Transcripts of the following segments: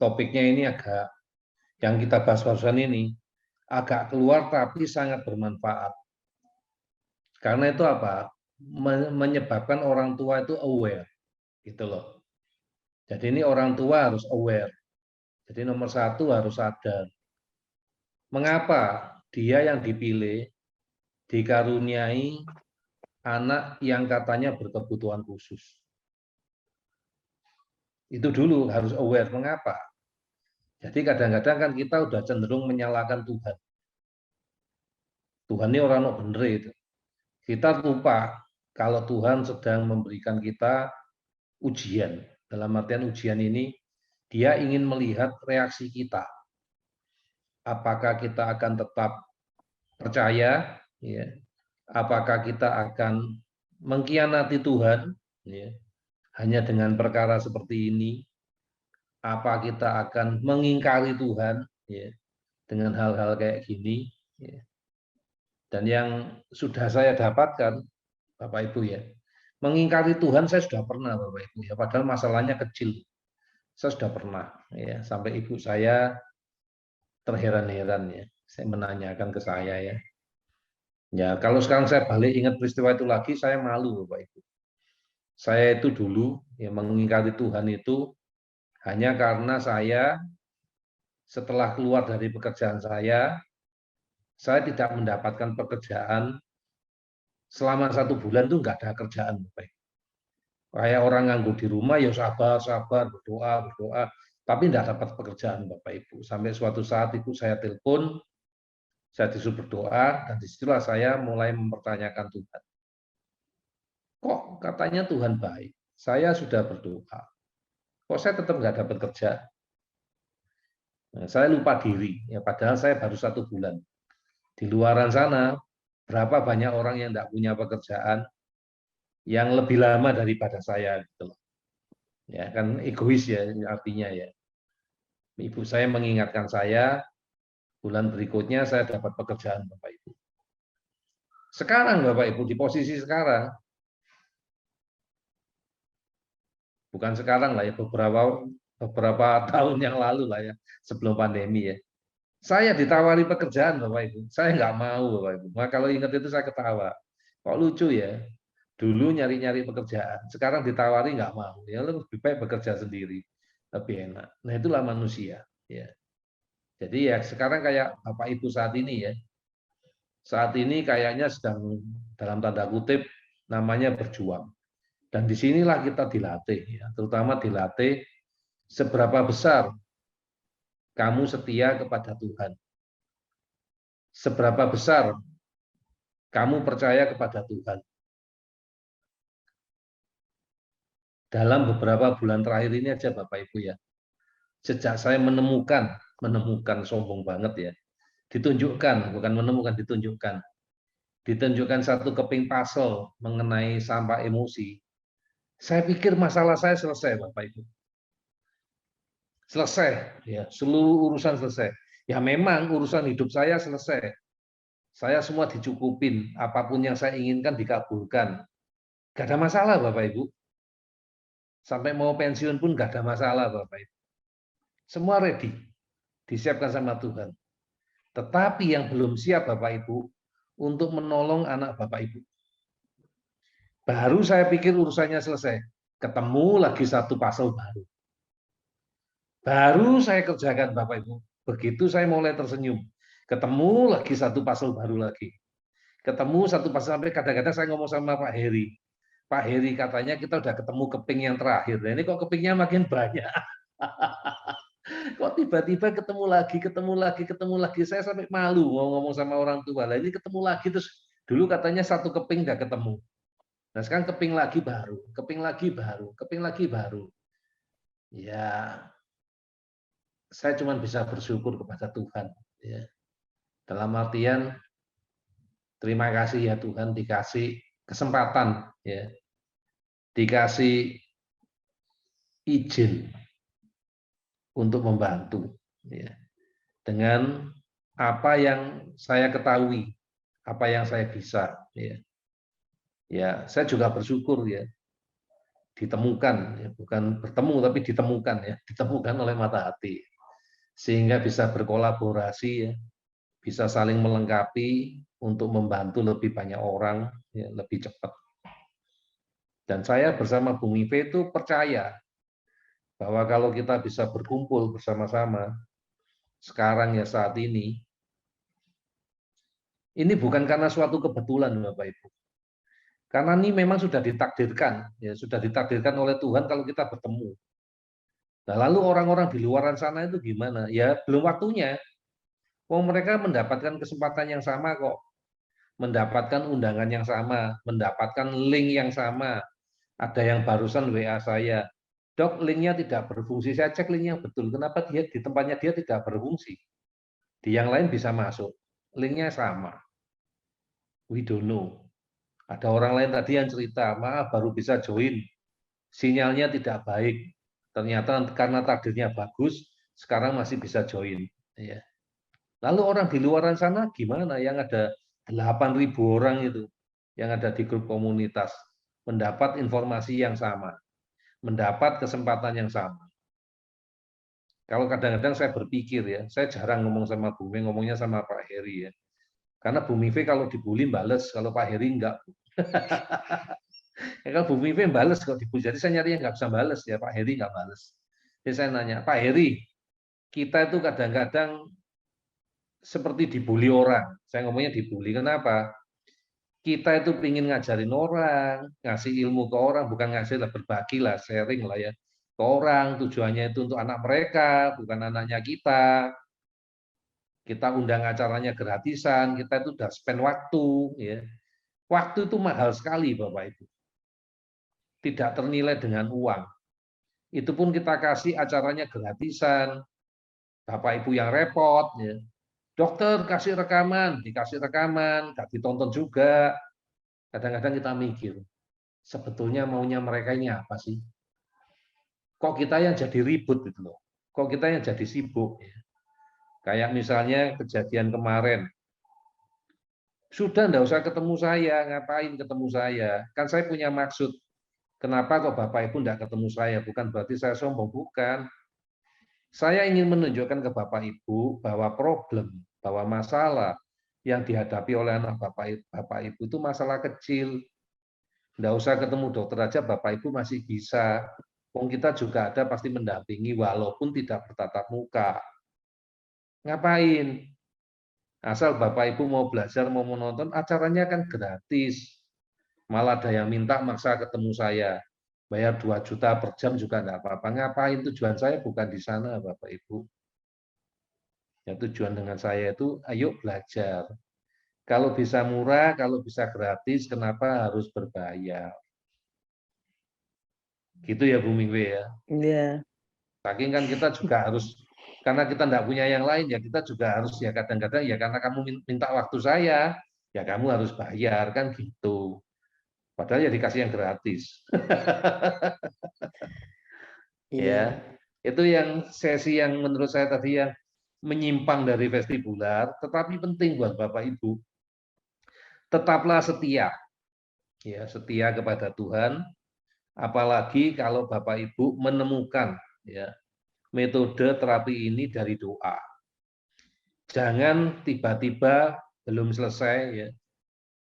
topiknya ini agak, yang kita bahas barusan ini agak keluar tapi sangat bermanfaat. Karena itu apa? Menyebabkan orang tua itu aware, gitu loh. Jadi ini orang tua harus aware. Jadi nomor satu harus sadar. Mengapa dia yang dipilih dikaruniai anak yang katanya berkebutuhan khusus? Itu dulu harus aware. Mengapa? Jadi kadang-kadang kan kita udah cenderung menyalahkan Tuhan. Tuhan ini orang no bener itu. Kita lupa kalau Tuhan sedang memberikan kita ujian. Dalam artian ujian ini, dia ingin melihat reaksi kita. Apakah kita akan tetap percaya, ya, apakah kita akan mengkhianati Tuhan, ya, hanya dengan perkara seperti ini, apa kita akan mengingkari Tuhan, ya, dengan hal-hal kayak gini, ya. Dan yang sudah saya dapatkan, Bapak Ibu ya, mengingkari Tuhan saya sudah pernah, Bapak Ibu ya, padahal masalahnya kecil, saya sudah pernah, ya, sampai ibu saya terheran-heran ya, saya menanyakan ke saya ya. Ya, kalau sekarang saya balik ingat peristiwa itu lagi, saya malu, Bapak Ibu. Saya itu dulu yang mengingkari Tuhan itu hanya karena saya setelah keluar dari pekerjaan saya tidak mendapatkan pekerjaan selama 1 bulan itu nggak ada kerjaan, Bapak Ibu. Kayak orang nganggur di rumah, ya sabar, sabar, berdoa, berdoa, tapi tidak dapat pekerjaan, Bapak Ibu. Sampai suatu saat ibu saya telepon, saya disuruh berdoa, dan disitulah saya mulai mempertanyakan Tuhan. Kok katanya Tuhan baik? Saya sudah berdoa. Kok saya tetap nggak dapat kerja? Nah, saya lupa diri, ya padahal saya baru 1 bulan. Di luaran sana, berapa banyak orang yang tidak punya pekerjaan yang lebih lama daripada saya, gitu loh. Ya kan egois ya artinya ya. Ibu saya mengingatkan saya, bulan berikutnya saya dapat pekerjaan, Bapak Ibu. Sekarang Bapak Ibu, di posisi sekarang, bukan sekarang lah ya, beberapa tahun yang lalu lah ya, sebelum pandemi ya. Saya ditawari pekerjaan Bapak Ibu, saya nggak mau Bapak Ibu. Nah, kalau ingat itu saya ketawa. Kok lucu ya? Dulu nyari-nyari pekerjaan, sekarang ditawari nggak mau. Ya lebih baik bekerja sendiri, lebih enak. Nah itulah manusia. Ya. Jadi ya sekarang kayak Bapak Ibu saat ini ya, saat ini kayaknya sedang dalam tanda kutip namanya berjuang. Dan disinilah kita dilatih, ya, terutama dilatih seberapa besar kamu setia kepada Tuhan. Seberapa besar kamu percaya kepada Tuhan. Dalam beberapa bulan terakhir ini aja Bapak Ibu ya, sejak saya menemukan sombong banget ya, ditunjukkan, bukan menemukan, ditunjukkan satu keping puzzle mengenai sampah emosi. Saya pikir masalah saya selesai Bapak Ibu. Selesai, ya, seluruh urusan selesai. Ya memang urusan hidup saya selesai. Saya semua dicukupin, apapun yang saya inginkan dikabulkan. Gak ada masalah Bapak Ibu. Sampai mau pensiun pun gak ada masalah Bapak Ibu. Semua ready, disiapkan sama Tuhan. Tetapi yang belum siap Bapak Ibu untuk menolong anak Bapak Ibu. Baru saya pikir urusannya selesai. Ketemu lagi satu pasal baru. Baru saya kerjakan Bapak Ibu. Begitu saya mulai tersenyum. Ketemu lagi satu pasal baru lagi. Ketemu satu pasal sampai kadang-kadang saya ngomong sama Pak Heri. Pak Heri katanya kita udah ketemu keping yang terakhir. Nah, ini kok kepingnya makin banyak. Kok tiba-tiba ketemu lagi. Saya sampai malu mau ngomong sama orang tua. Lah ini ketemu lagi terus dulu katanya satu keping nggak ketemu. Nah sekarang keping lagi baru. Ya, saya cuma bisa bersyukur kepada Tuhan. Ya. Dalam artian terima kasih ya Tuhan dikasih kesempatan, ya, dikasih izin untuk membantu, ya, dengan apa yang saya ketahui, apa yang saya bisa, ya. Ya, saya juga bersyukur ya. ditemukan, ya, bukan bertemu tapi ditemukan ya, ditemukan oleh mata hati, sehingga bisa berkolaborasi, ya, bisa saling melengkapi untuk membantu lebih banyak orang, ya, lebih cepat. Dan saya bersama Bung Ive itu percaya bahwa kalau kita bisa berkumpul bersama-sama sekarang ya saat ini bukan karena suatu kebetulan Bapak Ibu. Karena ini memang sudah ditakdirkan, ya sudah ditakdirkan oleh Tuhan kalau kita bertemu. Nah, lalu orang-orang di luar sana itu gimana? Ya belum waktunya. Oh, mereka mendapatkan kesempatan yang sama kok, mendapatkan undangan yang sama, mendapatkan link yang sama. Ada yang barusan WA saya, Dok, linknya tidak berfungsi. Saya cek linknya betul. Kenapa dia di tempatnya dia tidak berfungsi? Di yang lain bisa masuk. Linknya sama. We don't know. Ada orang lain tadi yang cerita, maaf baru bisa join. Sinyalnya tidak baik. Ternyata karena takdirnya bagus, sekarang masih bisa join. Ya. Lalu orang di luar sana gimana? Yang ada 8.000 orang itu, yang ada di grup komunitas, mendapat informasi yang sama, mendapat kesempatan yang sama. Kalau kadang-kadang saya berpikir ya, saya jarang ngomong sama Bu Mei, ngomongnya sama Pak Heri ya. Karena Bu Mive kalau dibully bales, kalau Pak Heri enggak. Ya, kalau Bu Mive bales kalau dibully, jadi saya nyari yang nggak bisa bales ya, Pak Heri nggak bales. Jadi saya nanya, Pak Heri, kita itu kadang-kadang seperti dibully orang. Saya ngomongnya dibully, kenapa? Kita itu ingin ngajarin orang, ngasih ilmu ke orang, bukan ngasih lah, berbagi lah, sharing lah ya. Ke orang, tujuannya itu untuk anak mereka, bukan anaknya kita. Kita undang acaranya gratisan, kita itu udah spend waktu. Ya. Waktu itu mahal sekali Bapak Ibu. Tidak ternilai dengan uang. Itu pun kita kasih acaranya gratisan. Bapak Ibu yang repot. Ya. Dokter kasih rekaman, dikasih rekaman, nggak ditonton juga. Kadang-kadang kita mikir, sebetulnya maunya mereka ini apa sih? Kok kita yang jadi ribut gitu loh? Kok kita yang jadi sibuk? Ya? Kayak misalnya kejadian kemarin, sudah enggak usah ketemu saya, ngapain ketemu saya? Kan saya punya maksud. Kenapa kok Bapak Ibu enggak ketemu saya? Bukan berarti saya sombong, bukan. Saya ingin menunjukkan ke Bapak Ibu bahwa problem, bahwa masalah yang dihadapi oleh anak Bapak Ibu itu masalah kecil. Enggak usah ketemu dokter aja Bapak Ibu masih bisa. Wong kita juga ada pasti mendampingi walaupun tidak bertatap muka. Ngapain? Asal Bapak Ibu mau belajar, mau menonton, acaranya kan gratis. Malah ada yang minta maksa ketemu saya. Bayar 2 juta per jam juga enggak apa-apa. Ngapain? Tujuan saya bukan di sana, Bapak Ibu. Ya, tujuan dengan saya itu, ayo belajar. Kalau bisa murah, kalau bisa gratis, kenapa harus berbayar? Gitu ya, Bu Mingwe ya. Iya. Saking kan kita juga harus, karena kita enggak punya yang lain, ya kita juga harus, ya kadang-kadang, ya karena kamu minta waktu saya, ya kamu harus bayar, kan gitu. Padahal ya dikasih yang gratis. Iya. Ya, itu yang sesi yang menurut saya tadi yang menyimpang dari vestibular, tetapi penting buat Bapak Ibu. Tetaplah setia, ya setia kepada Tuhan. Apalagi kalau Bapak Ibu menemukan ya metode terapi ini dari doa. Jangan tiba-tiba belum selesai ya.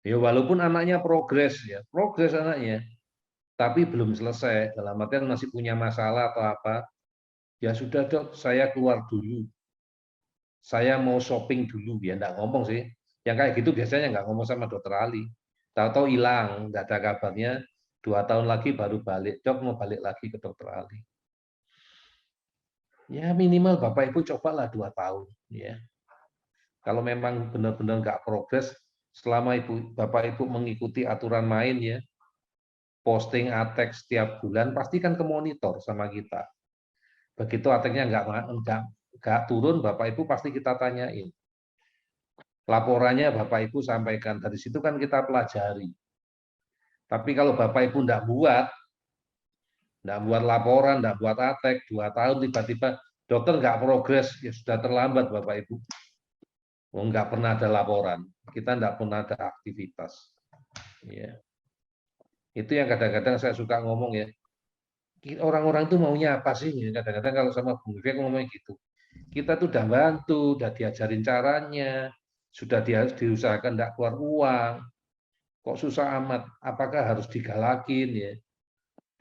Ya walaupun anaknya progres ya, progres anaknya, tapi belum selesai dalam artian masih punya masalah atau apa. Ya sudah Dok, saya keluar dulu. Saya mau shopping dulu, ya enggak ngomong sih. Yang kayak gitu biasanya enggak ngomong sama dokter Ali. Tahu-tahu hilang, enggak ada kabarnya. 2 tahun lagi baru balik, Dok mau balik lagi ke dokter Ali. Ya minimal Bapak Ibu cobalah 2 tahun. Ya. Kalau memang benar-benar enggak progres, selama Bapak Ibu mengikuti aturan main ya, posting atek setiap bulan, pasti kan ke monitor sama kita. Begitu ateknya enggak turun, Bapak Ibu pasti kita tanyain. Laporannya Bapak Ibu sampaikan, dari situ kan kita pelajari. Tapi kalau Bapak Ibu enggak buat laporan, enggak buat atek, 2 tahun tiba-tiba dokter enggak progres, ya sudah terlambat Bapak Ibu. Oh, enggak pernah ada laporan, kita enggak pernah ada aktivitas. Ya. Itu yang kadang-kadang saya suka ngomong ya, orang-orang tuh maunya apa sih? Kadang-kadang kalau sama Bung Vivi aku ngomongnya gitu. Kita tuh udah bantu, udah diajarin caranya, sudah diusahakan tidak keluar uang, kok susah amat? Apakah harus digalakin ya?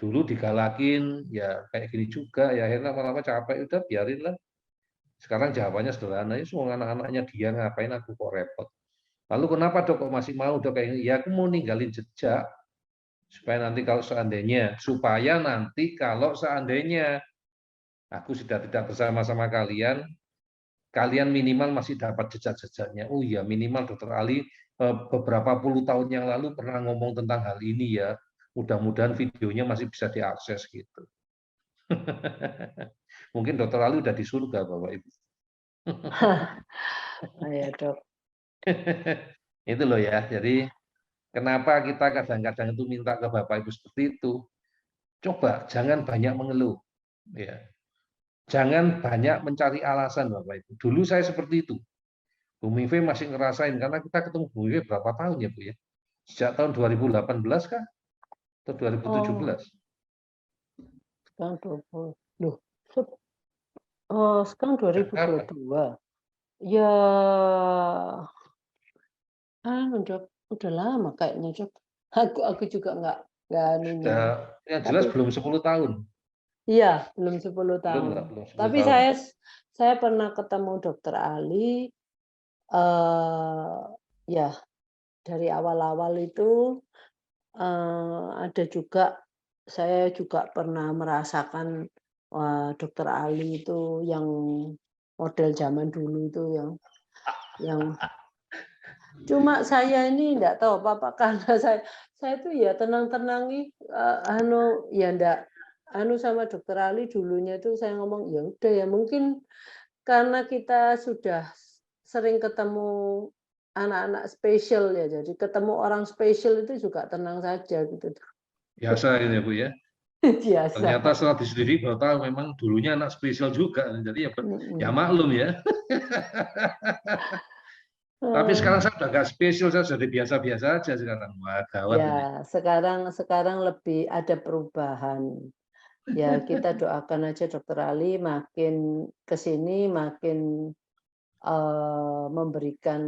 Dulu digalakin, ya kayak gini juga, ya akhirnya lama-lama capek, udah biarin lah. Sekarang jawabannya sederhana, ya semua anak-anaknya dia ngapain aku kok repot. Lalu kenapa dok kok masih mau dok kayak ya aku mau ninggalin jejak supaya nanti kalau seandainya aku sudah tidak bersama-sama kalian, kalian minimal masih dapat jejak-jejaknya. Oh iya, minimal Dokter Ali beberapa puluh tahun yang lalu pernah ngomong tentang hal ini ya. Mudah-mudahan videonya masih bisa diakses gitu. Mungkin Dokter Ali udah di surga Bapak Ibu. Ya dok. Itu loh ya. Jadi kenapa kita kadang-kadang itu minta ke Bapak Ibu seperti itu? Coba jangan banyak mengeluh. Ya. Jangan banyak mencari alasan Bapak Ibu. Dulu saya seperti itu. Bu Mive masih ngerasain karena kita ketemu Bu Mive berapa tahun ya Bu ya? Sejak tahun 2018 kah? Atau 2017? Sekarang 20. Loh, sekarang Kapan? 2022. Ya, dok, udah lama kayaknya dok. Aku juga nggak anunya. Sudah, yang jelas Tapi belum 10 tahun. iya, belum 10 Belum tahun. nggak? Belum 10 Tapi tahun. saya pernah ketemu Dokter Ali, ya dari awal-awal itu, ada juga saya juga pernah merasakan, wah Dokter Ali itu yang model zaman dulu itu yang cuma saya ini enggak tahu apa karena saya tuh ya tenang-tenangi, ya ndak sama Dokter Ali dulunya itu saya ngomong, ya udah ya mungkin karena kita sudah sering ketemu anak-anak spesial ya, jadi ketemu orang spesial itu juga tenang saja gitu. Biasa ini ya Bu ya. Biasa. Ternyata setelah diselidiki baru tahu memang dulunya anak spesial juga. Jadi ya, ya Mhm. maklum ya. Tapi sekarang saya udah nggak spesial, saya sudah biasa-biasa aja sekarang. Wah, gawat ini. Ya, sekarang lebih ada perubahan. Ya, kita doakan aja Dokter Ali makin ke sini makin memberikan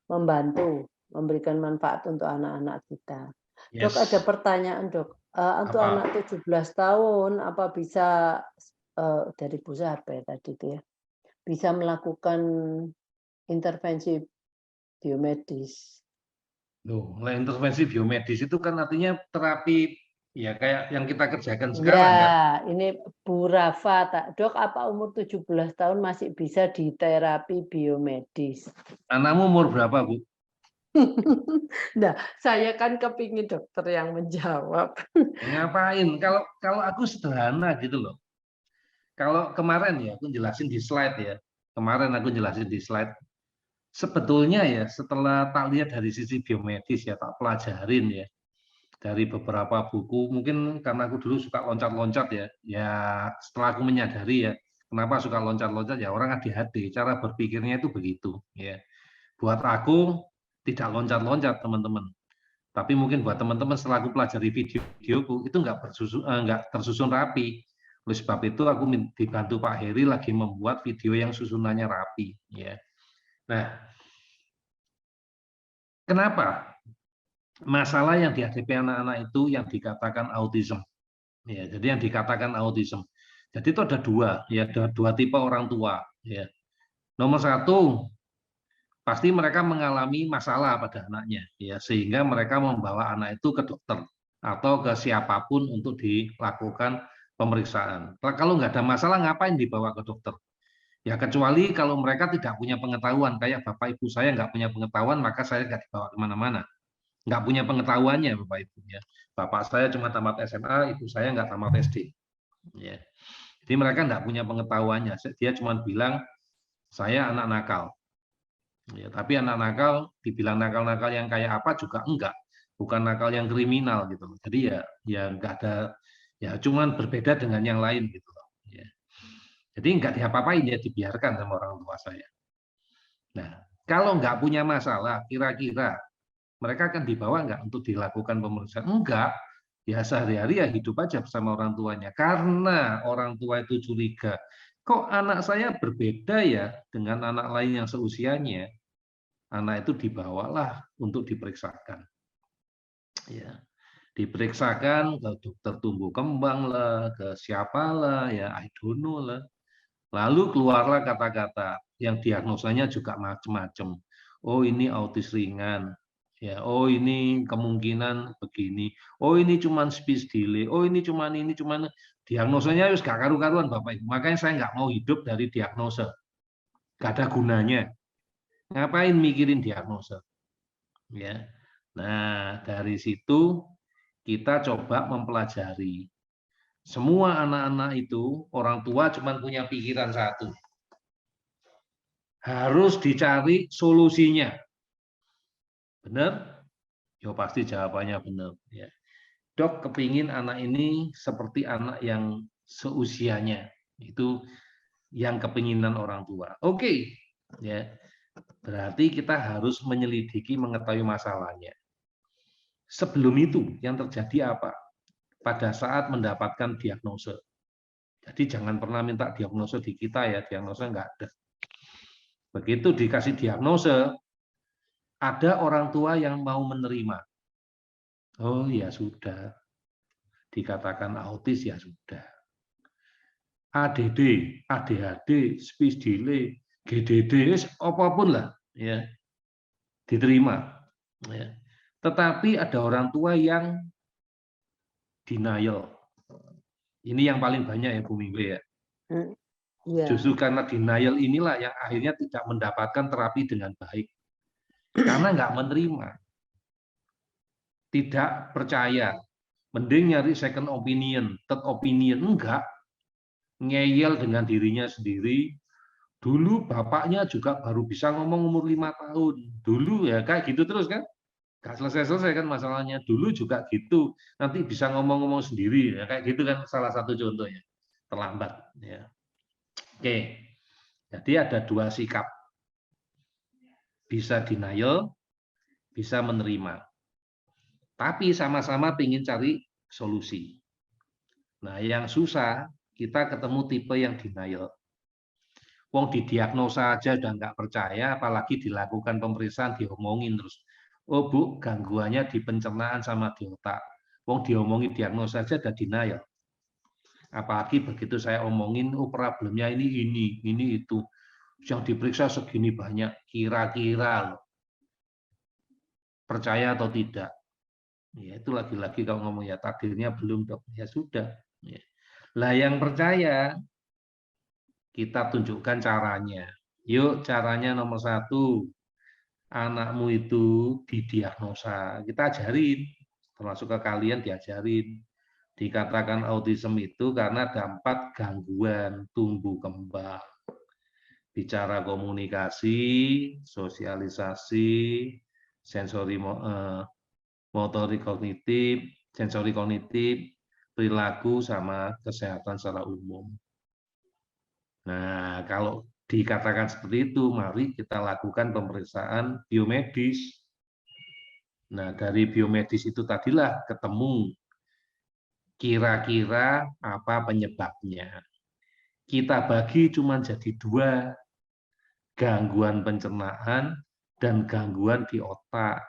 memberikan manfaat untuk anak-anak kita. Dok, ada Yes. pertanyaan, Dok. Untuk Apa? anak 17 tahun, apa bisa dari Bu apa ya tadi itu ya, bisa melakukan intervensi biomedis? Loh, lah intervensi biomedis itu kan artinya terapi ya kayak yang kita kerjakan sekarang kan. Ya, ini Bu Rafa, Dok, apa umur 17 tahun masih bisa diterapi biomedis? Anakmu umur berapa, Bu? Nah, saya kan kepingin dokter yang menjawab. Ya, ngapain? Kalau aku sederhana gitu loh. Kalau kemarin ya aku jelasin di slide ya. Kemarin aku jelasin di slide. Sebetulnya ya setelah tak lihat dari sisi biomedis ya tak pelajarin ya dari beberapa buku. Mungkin karena aku dulu suka loncat-loncat ya. Ya setelah aku menyadari ya kenapa suka loncat-loncat ya orang ADHD. Cara berpikirnya itu begitu ya. Buat aku tidak loncat-loncat teman-teman. Tapi mungkin buat teman-teman setelah aku pelajari videoku itu nggak tersusun rapi. Oleh sebab itu aku dibantu Pak Heri lagi membuat video yang susunannya rapi. Ya. Nah, kenapa masalah yang dihadapi anak-anak itu yang dikatakan autism? Ya, jadi yang dikatakan autism. Jadi itu ada dua, ya ada dua tipe orang tua. Ya. Nomor satu, pasti mereka mengalami masalah pada anaknya, ya sehingga mereka membawa anak itu ke dokter atau ke siapapun untuk dilakukan pemeriksaan. Kalau nggak ada masalah, ngapain dibawa ke dokter? Ya kecuali kalau mereka tidak punya pengetahuan, kayak bapak ibu saya nggak punya pengetahuan, maka saya nggak dibawa kemana-mana. Nggak punya pengetahuannya bapak ibu ya. Bapak saya cuma tamat SMA, ibu saya nggak tamat SD. Ya. Jadi mereka nggak punya pengetahuannya. Dia cuma bilang saya anak nakal. Ya, tapi anak nakal, dibilang nakal-nakal yang kayak apa juga enggak, bukan nakal yang kriminal gitu. Jadi ya enggak ada, ya cuman berbeda dengan yang lain gitu. Ya. Jadi enggak diapa-apain ya dibiarkan sama orang tua saya. Nah, kalau enggak punya masalah, kira-kira mereka akan dibawa enggak untuk dilakukan pemeriksaan? Enggak. ya sehari-hari ya hidup aja bersama orang tuanya. Karena orang tua itu curiga, kok anak saya berbeda ya dengan anak lain yang seusianya. Anak itu dibawalah untuk diperiksakan. Ya, diperiksakan ke dokter tumbuh kembang lah, ke siapa lah, ya I don't know lah. Lalu keluarlah kata-kata yang diagnosanya juga macam-macam. Oh ini autis ringan, ya. Oh ini kemungkinan begini. Oh ini cuman speech delay. Oh ini cuman diagnosanya harus gak karu-karuan Bapak Ibu. Makanya saya nggak mau hidup dari diagnosa. Gak ada gunanya. Ngapain mikirin diagnosa? Ya. Nah dari situ kita coba mempelajari. Semua anak-anak itu orang tua cuma punya pikiran satu. Harus dicari solusinya. Benar? Ya pasti jawabannya benar. Ya. Dok kepingin anak ini seperti anak yang seusianya. Itu yang kepinginan orang tua. Oke, ya. Berarti kita harus menyelidiki mengetahui masalahnya. Sebelum itu yang terjadi apa? Pada saat mendapatkan diagnosa. Jadi jangan pernah minta diagnosa di kita ya, diagnosa nggak ada. Begitu dikasih diagnosa, ada orang tua yang mau menerima. Oh ya sudah, dikatakan autis ya sudah. ADD, ADHD, speech delay, GDD, apapun lah, ya diterima. Ya. Tetapi ada orang tua yang denial. Ini yang paling banyak ya Bu Mingwe ya. Ya. Justru karena denial inilah yang akhirnya tidak mendapatkan terapi dengan baik. Karena nggak menerima. Tidak percaya. Mending nyari second opinion, third opinion. Enggak. Ngeyel dengan dirinya sendiri. Dulu bapaknya juga baru bisa ngomong umur 5 tahun. Dulu ya kayak gitu terus kan. Gak selesai-selesai kan masalahnya. Dulu juga gitu. Nanti bisa ngomong-ngomong sendiri. Ya, kayak gitu kan salah satu contohnya. Terlambat. Ya. Oke. Jadi ada dua sikap. Bisa denial, bisa menerima. Tapi sama-sama ingin cari solusi. Nah, yang susah, kita ketemu tipe yang denial. Wong didiagnosa aja udah nggak percaya, apalagi dilakukan pemeriksaan, diomongin terus. Oh Bu, gangguannya di pencernaan sama di otak. Wong diomongin diagnosa aja udah denial. Apalagi begitu saya omongin, oh problemnya ini itu. Yang diperiksa segini banyak, kira-kira percaya atau tidak. Ya, itu lagi-lagi kalau ngomong ya takdirnya belum dok, ya sudah. Ya. Lah yang percaya kita tunjukkan caranya. Yuk caranya nomor 1, anakmu itu didiagnosa. Kita ajarin, termasuk ke kalian diajarin. Dikatakan autism itu karena dampak gangguan tumbuh kembang. Bicara komunikasi, sosialisasi, sensori motorik kognitif, sensori kognitif, perilaku, sama kesehatan secara umum. Nah, kalau dikatakan seperti itu, mari kita lakukan pemeriksaan biomedis. Nah, dari biomedis itu tadilah ketemu kira-kira apa penyebabnya. Kita bagi cuma jadi 2, gangguan pencernaan dan gangguan di otak.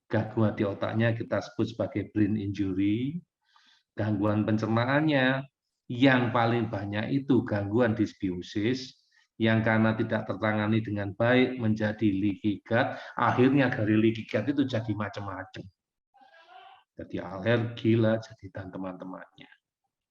Gangguan di otaknya kita sebut sebagai brain injury. Gangguan pencernaannya yang paling banyak itu gangguan dysbiosis, yang karena tidak tertangani dengan baik menjadi leaky gut, akhirnya dari leaky gut itu jadi macam-macam. Jadi alergi lah, jadi dan teman-temannya.